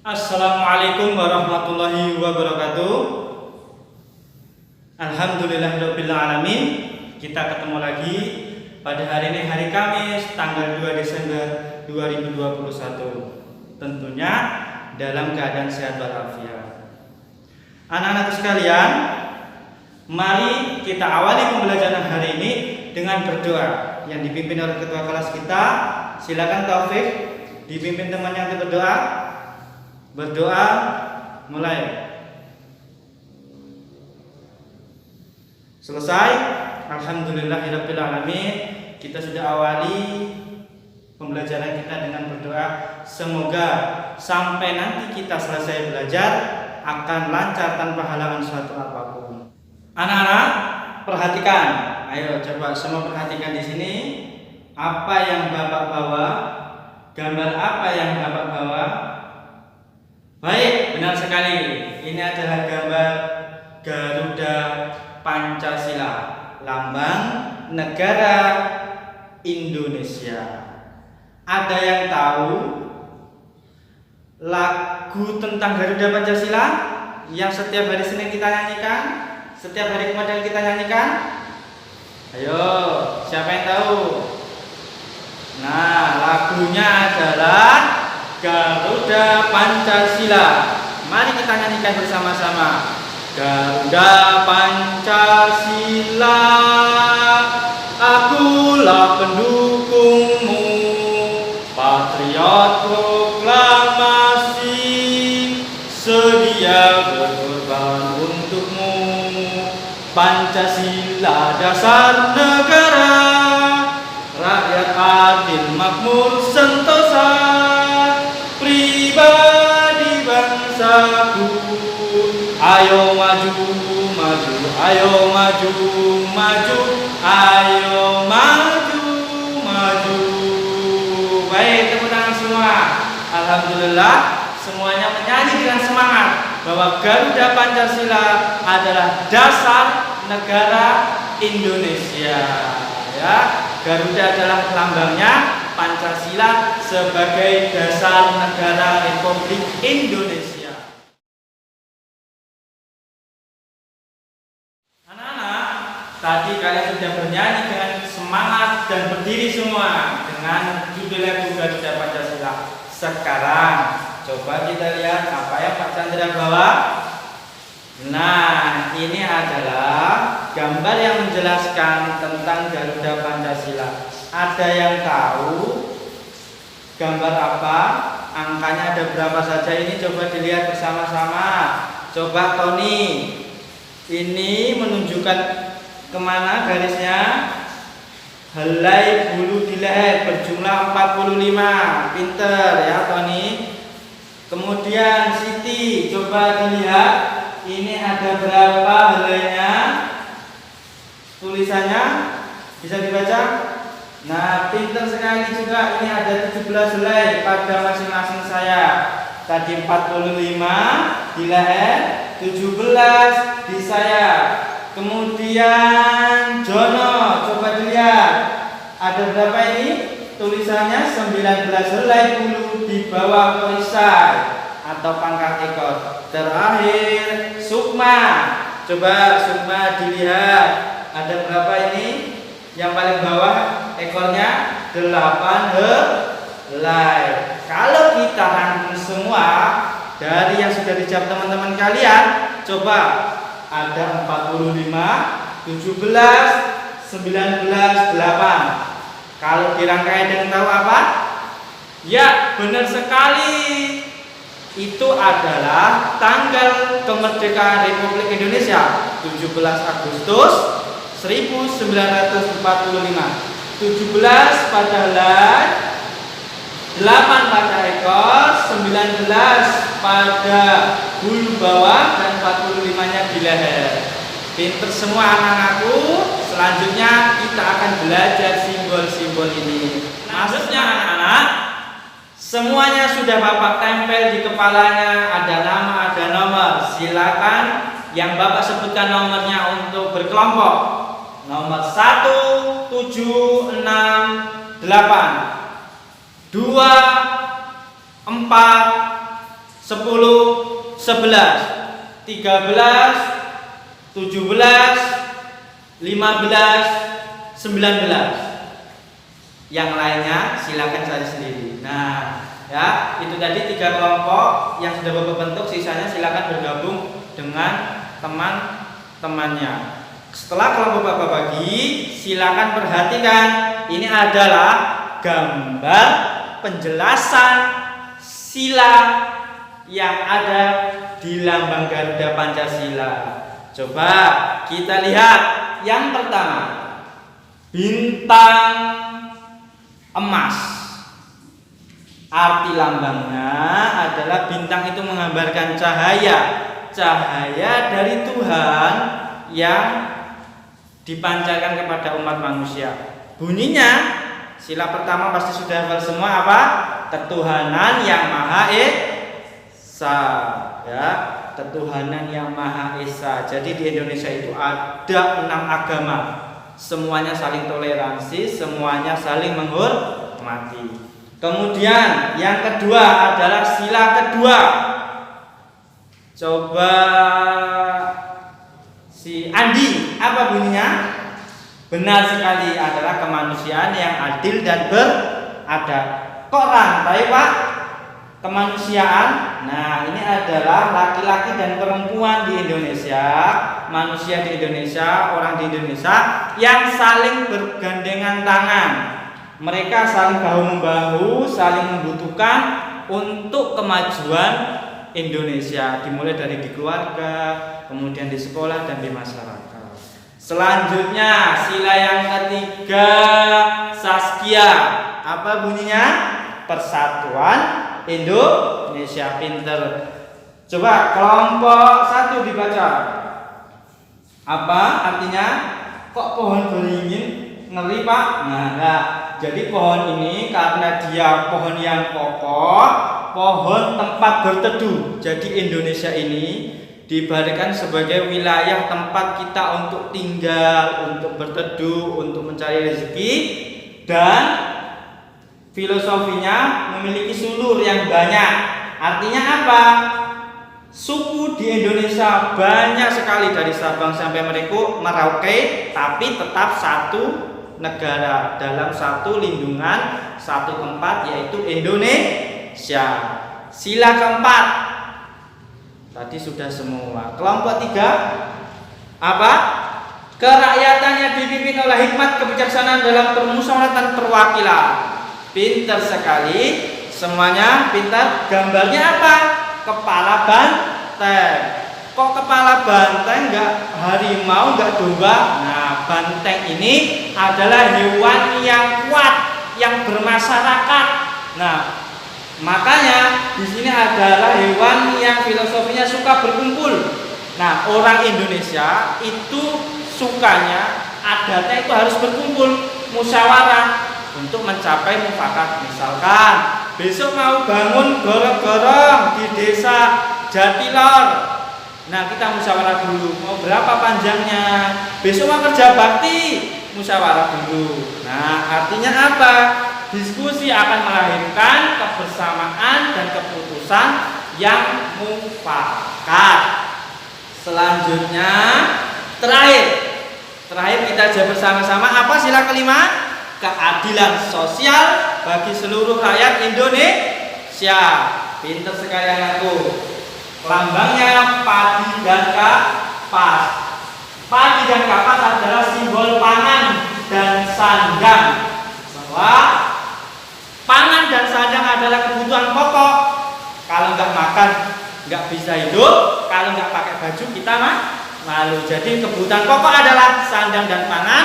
Assalamualaikum warahmatullahi wabarakatuh. Alhamdulillahirabbil alamin. Kita ketemu lagi pada hari ini, hari Kamis tanggal 2 Desember 2021. Tentunya dalam keadaan sehat walafiat. Anak-anak sekalian, mari kita awali pembelajaran hari ini dengan berdoa yang dipimpin oleh ketua kelas kita. Silakan Taufik dipimpin temannya untuk berdoa. Berdoa mulai. Selesai. Alhamdulillahirabbil alamin. Kita sudah awali pembelajaran kita dengan berdoa. Semoga sampai nanti kita selesai belajar akan lancar tanpa halangan suatu apapun. Anak-anak, perhatikan. Ayo coba semua perhatikan di sini. Apa yang Bapak bawa? Gambar apa yang Bapak bawa? Baik, benar sekali. Ini adalah gambar Garuda Pancasila, lambang negara Indonesia. Ada yang tahu lagu tentang Garuda Pancasila yang setiap hari Senin kita nyanyikan, setiap hari Kemarin kita nyanyikan? Ayo, siapa yang tahu? Nah, lagunya adalah Garuda Pancasila. Mari kita nyanyikan bersama-sama. Garuda Pancasila, akulah pendukungmu, patriot proklamasi, sedia berkorban untukmu. Pancasila dasar negara, rakyat adil makmur sentosa, pribadi bangsaku. Ayo maju, maju, ayo maju, maju, ayo maju, maju. Baik, tepuk tangan semua. Alhamdulillah, semuanya menyanyi dengan semangat bahwa Garuda Pancasila adalah dasar negara Indonesia. Ya, Garuda adalah lambangnya, Pancasila sebagai dasar negara Republik Indonesia. Anak-anak, tadi kalian sudah bernyanyi dengan semangat dan berdiri semua dengan judul lagu Garuda Pancasila. Sekarang coba kita lihat apa yang Pak Chandra bawa. Nah, ini adalah gambar yang menjelaskan tentang Garuda Pancasila. Ada yang tahu gambar apa? Angkanya ada berapa saja? Ini coba dilihat bersama-sama. Coba Tony, ini menunjukkan kemana garisnya? Helai bulu di leher berjumlah 45. Pinter ya Tony. Kemudian Siti, coba dilihat. Ini ada berapa helainya? Tulisannya bisa dibaca? Nah, pintar sekali juga. Ini ada 17 helai pada masing-masing saya. Tadi 45 di leher, 17 di saya. Kemudian Jono, coba dilihat. Ada berapa ini? Tulisannya 19 helai bulu di bawah perisai atau pangkal ekor. Terakhir Sukma, coba Sukma dilihat. Ada berapa ini? Yang paling bawah ekornya 8 helai. Kalau kita rangkum semua dari yang sudah dijawab teman-teman kalian, coba ada 45, 17, 19, 8. Kalau dirangkai dengan tahu apa? Ya, benar sekali. Itu adalah tanggal kemerdekaan Republik Indonesia, 17 Agustus 1945. 17 pada helai, 8 pada ekor, 19 pada bulu bawah, dan 45-nya di leher. Pinter semua anak-anakku. Selanjutnya kita akan belajar simbol-simbol ini. Maksudnya anak-anak, semuanya sudah Bapak tempel di kepalanya, ada nama, ada nomor. Silakan yang Bapak sebutkan nomornya untuk berkelompok. Nomor 1, 7, 6, 8, 2, 4, 10, 11, 13, 17, 15, 19. Yang lainnya silakan cari sendiri. Nah, ya, itu tadi 3 kelompok yang sudah Bapak bentuk, sisanya silakan bergabung dengan teman-temannya. Setelah kelompok Bapak bagi, silakan perhatikan, ini adalah gambar penjelasan sila yang ada di lambang Garuda Pancasila. Coba kita lihat yang pertama, bintang emas. Arti lambangnya adalah bintang itu menggambarkan cahaya dari Tuhan yang dipancarkan kepada umat manusia. Bunyinya, sila pertama pasti sudah hafal semua apa? Ketuhanan yang Maha Esa, ya, ketuhanan yang Maha Esa. Jadi di Indonesia itu ada 6 agama. Semuanya saling toleransi, semuanya saling menghormati. Kemudian yang kedua adalah sila kedua. Coba si Andi, apa bunyinya? Benar sekali, adalah kemanusiaan yang adil dan beradab. Kok rantai, Pak? Kemanusiaan. Nah, ini adalah laki-laki dan perempuan di Indonesia, manusia di Indonesia, orang di Indonesia yang saling bergandengan tangan. Mereka saling bahu-membahu, saling membutuhkan untuk kemajuan Indonesia, dimulai dari di keluarga, kemudian di sekolah dan di masyarakat. Selanjutnya sila yang ketiga, Saskia. Apa bunyinya? Persatuan Indonesia. Pinter. Coba kelompok 1 dibaca. Apa artinya? Kok pohon beringin? Ngeri, Pak? Nah, jadi pohon ini karena dia pohon yang kokoh, pohon tempat berteduh. Jadi Indonesia ini diibaratkan sebagai wilayah tempat kita untuk tinggal, untuk berteduh, untuk mencari rezeki, dan filosofinya memiliki sulur yang banyak. Artinya apa? Suku di Indonesia banyak sekali dari Sabang sampai Merauke, tapi tetap satu negara dalam satu lindungan, satu tempat, yaitu Indonesia. Sila keempat tadi sudah semua. Kelompok 3 apa? Kerakyatan yang dipimpin oleh hikmat kebijaksanaan dalam permusyawaratan perwakilan. Pintar sekali, semuanya pintar. Gambarnya apa? Kepala banteng. Kok kepala banteng, enggak harimau, enggak domba? Nah, banteng ini adalah hewan yang kuat, yang bermasyarakat. Nah, makanya di sini adalah hewan yang filosofinya suka berkumpul. Nah, orang Indonesia itu sukanya, adatnya itu harus berkumpul, musyawarah untuk mencapai mufakat. Misalkan besok mau bangun gorong-gorong di desa Jatilor. Nah, kita musyawarah dulu, mau berapa panjangnya. Besok mau kerja bakti, musyawarah dulu. Nah, artinya apa? Diskusi akan melahirkan kebersamaan dan keputusan yang mufakat. Selanjutnya, terakhir kita aja bersama-sama. Apa sila kelima? Keadilan sosial bagi seluruh rakyat Indonesia. Pinter sekali anakku. Lambangnya padi dan kapas. Padi dan kapas adalah simbol pangan dan sandang. Bahwa pangan dan sandang adalah kebutuhan pokok. Kalau nggak makan, nggak bisa hidup. Kalau nggak pakai baju, kita malu. Jadi kebutuhan pokok adalah sandang dan pangan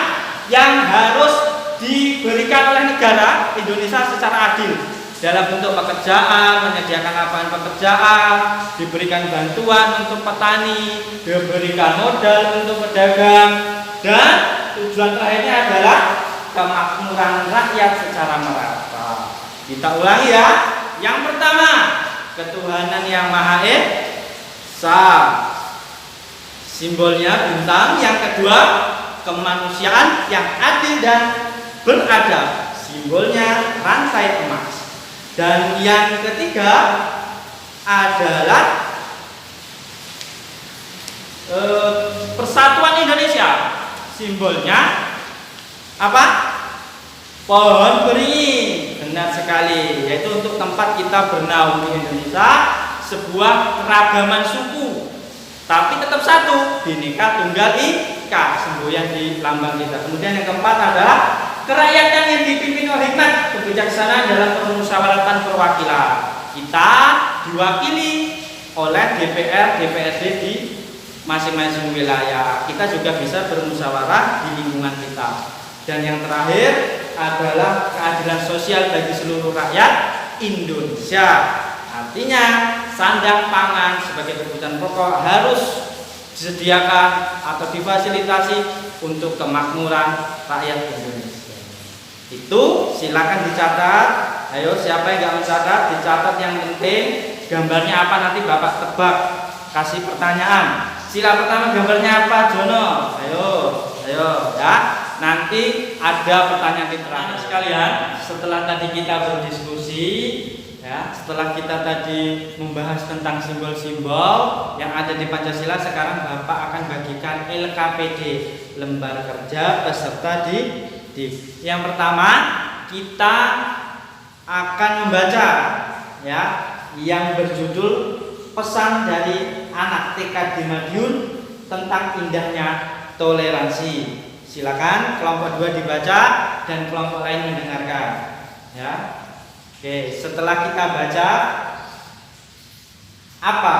yang harus diberikan oleh negara Indonesia secara adil dalam bentuk pekerjaan, menyediakan lapangan pekerjaan, diberikan bantuan untuk petani, diberikan modal untuk pedagang, dan tujuan terakhirnya adalah kemakmuran rakyat secara merata. Kita ulangi ya. Yang pertama, ketuhanan yang Maha Esa, simbolnya bintang. Yang kedua, kemanusiaan yang adil dan beradab, simbolnya rantai emas. Dan yang ketiga, adalah Persatuan Indonesia. Simbolnya apa? Pohon beringin. Benar sekali, yaitu untuk tempat kita bernaung di Indonesia, sebuah keragaman suku, tapi tetap satu, Bhinneka Tunggal Ika, semboyan di lambang kita. Kemudian yang keempat adalah kerakyatan yang dipimpin oleh hikmat kebijaksanaan dalam permusyawaratan perwakilan. Kita diwakili oleh DPR, DPRD di masing-masing wilayah. Kita juga bisa bermusyawarah di lingkungan kita. Dan yang terakhir adalah keadilan sosial bagi seluruh rakyat Indonesia. Artinya sandang pangan sebagai kebutuhan pokok harus disediakan atau difasilitasi untuk kemakmuran rakyat Indonesia. Itu silakan dicatat. Ayo, siapa yang nggak mencatat, dicatat. Yang penting gambarnya apa, nanti Bapak tebak, kasih pertanyaan. Sila pertama gambarnya apa, Jono? Ayo ya. Nanti ada pertanyaan di terakhir sekalian. Setelah tadi kita berdiskusi, ya, setelah kita tadi membahas tentang simbol-simbol yang ada di Pancasila, sekarang Bapak akan bagikan LKPD, lembar kerja peserta didik. Yang pertama, kita akan membaca ya yang berjudul Pesan dari Anak TK di Madiun tentang indahnya toleransi. Silakan kelompok 2 dibaca dan kelompok lain mendengarkan. Ya. Oke, setelah kita baca apa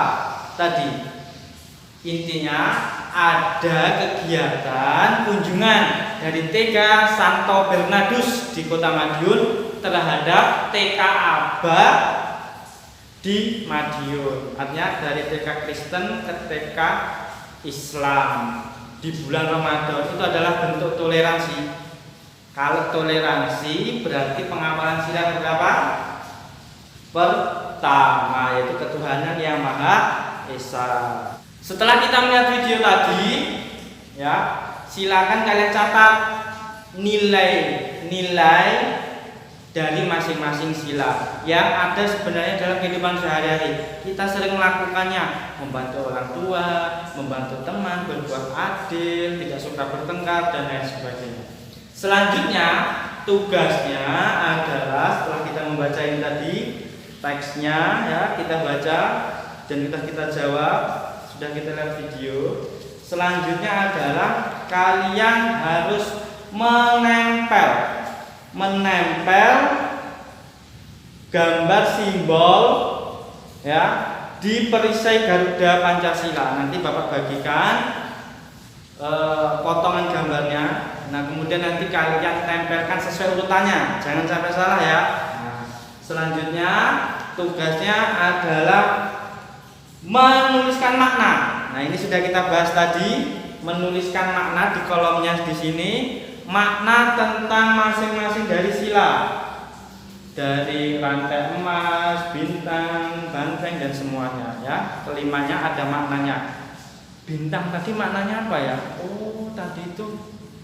tadi? Intinya ada kegiatan kunjungan dari TK Santo Bernardus di Kota Madiun terhadap TK Aba di Madiun. Artinya dari TK Kristen ke TK Islam di bulan Ramadan. Itu adalah bentuk toleransi. Kalau toleransi berarti pengawalan sila berapa? Pertama, yaitu ketuhanan yang Maha Esa. Setelah kita melihat video tadi, ya, silakan kalian catat nilai-nilai dari masing-masing sila yang ada sebenarnya dalam kehidupan sehari-hari. Kita sering melakukannya, membantu orang tua, membantu teman, berbuat adil, tidak suka bertengkar, dan lain sebagainya. Selanjutnya, tugasnya adalah setelah kita membaca ini tadi, teksnya ya kita baca dan kita jawab, sudah kita lihat video. Selanjutnya adalah kalian harus menempel gambar simbol ya di perisai Garuda Pancasila. Nanti Bapak bagikan potongan gambarnya. Nah, kemudian nanti kalian tempelkan sesuai urutannya, jangan sampai salah ya. Nah, selanjutnya tugasnya adalah menuliskan makna. Nah, ini sudah kita bahas tadi, menuliskan makna di kolomnya di sini. Makna tentang masing-masing dari sila, dari rantai emas, bintang, banteng, dan semuanya ya. Kelimanya ada maknanya. Bintang tadi maknanya apa ya? Oh, tadi itu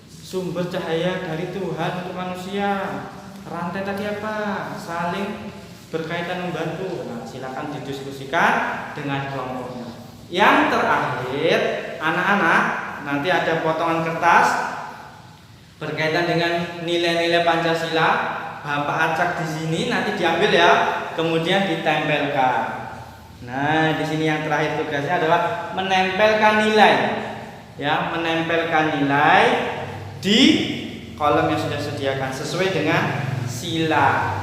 sumber cahaya dari Tuhan untuk manusia. Rantai tadi apa? Saling berkaitan membantu. Nah, silakan didiskusikan dengan kelompoknya. Yang terakhir, anak-anak, nanti ada potongan kertas berkaitan dengan nilai-nilai Pancasila. Bapak acak di sini, nanti diambil ya, kemudian ditempelkan. Nah, di sini yang terakhir tugasnya adalah menempelkan nilai, ya, menempelkan nilai di kolom yang sudah disediakan sesuai dengan sila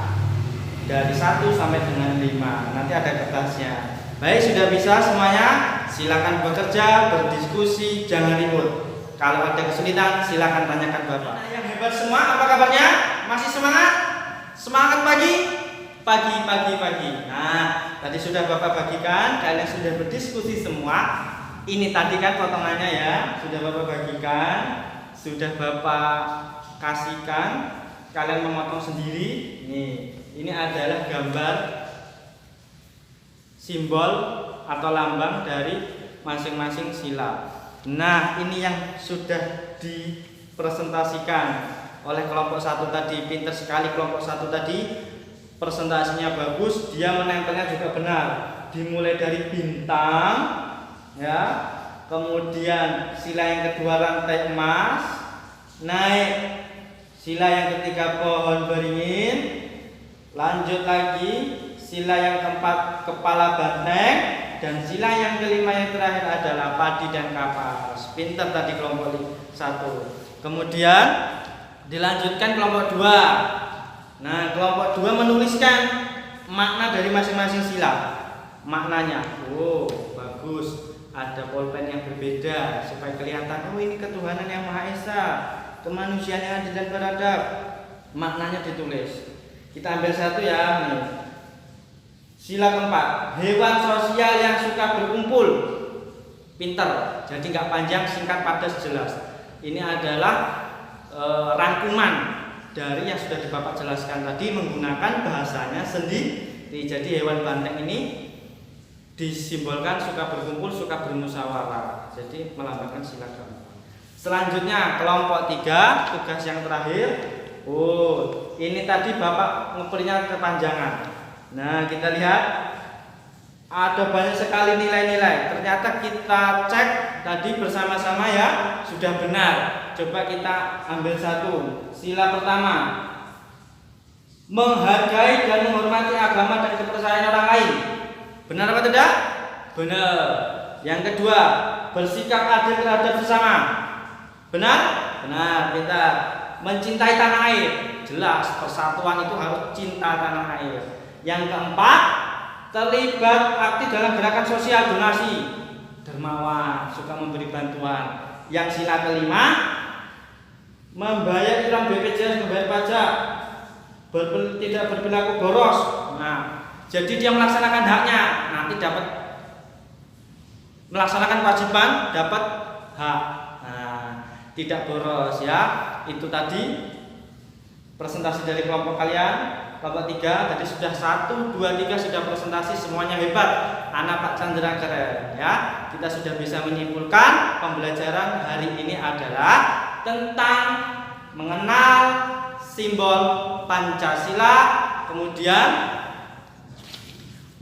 dari 1 sampai dengan 5. Nanti ada kertasnya. Baik, sudah bisa semuanya. Silakan bekerja, berdiskusi, jangan ribut. Kalau ada kesulitan, silakan tanyakan Bapak. Nah, yang hebat semua, apa kabarnya? Masih semangat? Semangat pagi? Pagi. Nah, tadi sudah Bapak bagikan, kalian sudah berdiskusi semua. Ini tadi kan potongannya ya, sudah Bapak bagikan, sudah Bapak kasihkan. Kalian memotong sendiri. Ini adalah gambar simbol atau lambang dari masing-masing sila. Nah, ini yang sudah dipresentasikan oleh kelompok 1 tadi. Pintar sekali kelompok 1 tadi, presentasinya bagus, dia menempelnya juga benar. dimulai dari bintang, ya. Kemudian sila yang kedua rantai emas, naik sila yang ketiga pohon beringin, lanjut lagi sila yang keempat kepala banteng, dan sila yang kelima yang terakhir adalah padi dan kapas. Pinter tadi kelompok 1. Kemudian dilanjutkan kelompok 2. Nah, kelompok 2 menuliskan makna dari masing-masing sila. Maknanya, oh bagus, ada pulpen yang berbeda supaya kelihatan, oh ini ketuhanan yang Maha Esa, kemanusiaan yang adil dan beradab. Maknanya ditulis. Kita ambil satu ya, nih. Sila keempat, hewan sosial yang suka berkumpul. Pinter, jadi nggak panjang, singkat, padat, jelas. Ini adalah rangkuman dari yang sudah Bapak jelaskan tadi menggunakan bahasanya sendiri. Jadi hewan banteng ini disimbolkan suka berkumpul, suka bermusyawarah. Jadi melambangkan sila keempat. Selanjutnya kelompok 3, tugas yang terakhir. Oh, ini tadi Bapak ngeprintnya kepanjangan. Nah, kita lihat ada banyak sekali nilai-nilai. Ternyata kita cek tadi bersama-sama ya, sudah benar. Coba kita ambil satu. Sila pertama, menghargai dan menghormati agama dan kepercayaan orang lain. Benar apa tidak? Benar. Yang kedua, bersikap adil terhadap sesama. Benar? Benar. Kita mencintai tanah air. Jelas, persatuan itu harus cinta tanah air. Yang keempat, terlibat aktif dalam gerakan sosial, donasi, dermawan, suka memberi bantuan. Yang sila kelima, membayar iuran BPJS, membayar pajak, tidak berperilaku boros. Nah, jadi dia melaksanakan haknya, nanti dapat melaksanakan kewajiban, dapat hak. Nah, tidak boros ya. Itu tadi presentasi dari kelompok kalian. Kelompok 3 tadi sudah 1, 2, 3 sudah presentasi, semuanya hebat. Anak Pak Chandra keren ya. Kita sudah bisa menyimpulkan pembelajaran hari ini adalah tentang mengenal simbol Pancasila, kemudian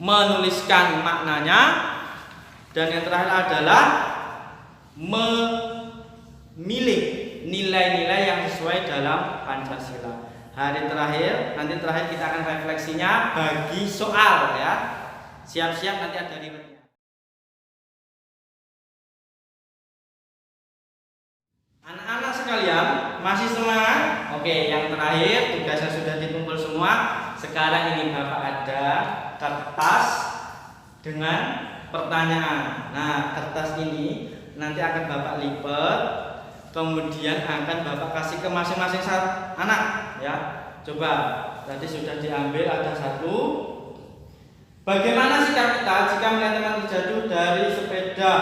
menuliskan maknanya, dan yang terakhir adalah memilih nilai-nilai yang sesuai dalam Pancasila. Hari terakhir, nanti terakhir kita akan refleksinya bagi soal ya. Siap-siap nanti ada rewardnya. Anak-anak sekalian, masih semangat? Oke, yang terakhir tugasnya sudah dikumpul semua. Sekarang ini Bapak ada kertas dengan pertanyaan. Nah, kertas ini nanti akan Bapak lipat, kemudian akan Bapak kasih ke masing-masing anak ya. Coba, tadi sudah diambil ada satu. Bagaimana sikap kita jika melihat teman terjatuh dari sepeda,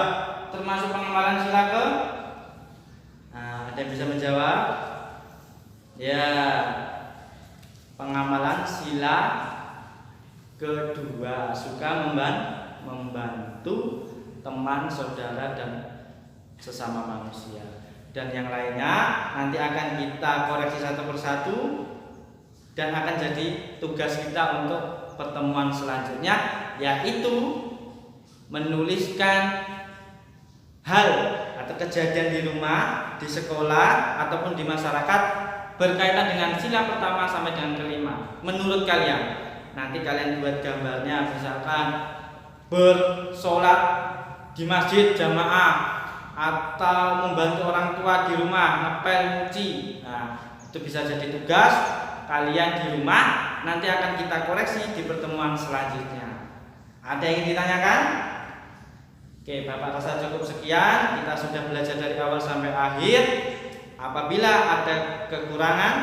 termasuk pengamalan sila ke? Nah, ada yang bisa menjawab? Ya, pengamalan sila kedua, suka membantu teman, saudara, dan sesama manusia. Dan yang lainnya nanti akan kita koreksi satu persatu dan akan jadi tugas kita untuk pertemuan selanjutnya, yaitu menuliskan hal atau kejadian di rumah, di sekolah, ataupun di masyarakat berkaitan dengan sila pertama sampai dengan kelima. Menurut kalian, nanti kalian buat gambarnya, misalkan bersolat di masjid jamaah, atau membantu orang tua di rumah, ngepel, nyuci. Nah, itu bisa jadi tugas kalian di rumah. Nanti akan kita koreksi di pertemuan selanjutnya. Ada yang ingin ditanyakan? Oke, Bapak rasa cukup sekian. Kita sudah belajar dari awal sampai akhir. Apabila ada kekurangan,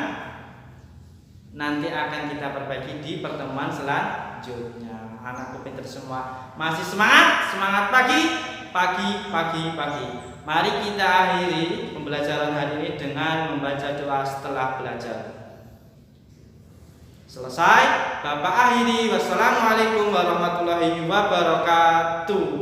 nanti akan kita perbaiki di pertemuan selanjutnya. Anakku pinter semua. Masih semangat? Semangat pagi. Mari kita akhiri pembelajaran hari ini dengan membaca doa setelah belajar. Selesai, Bapak akhiri. Wassalamualaikum warahmatullahi wabarakatuh.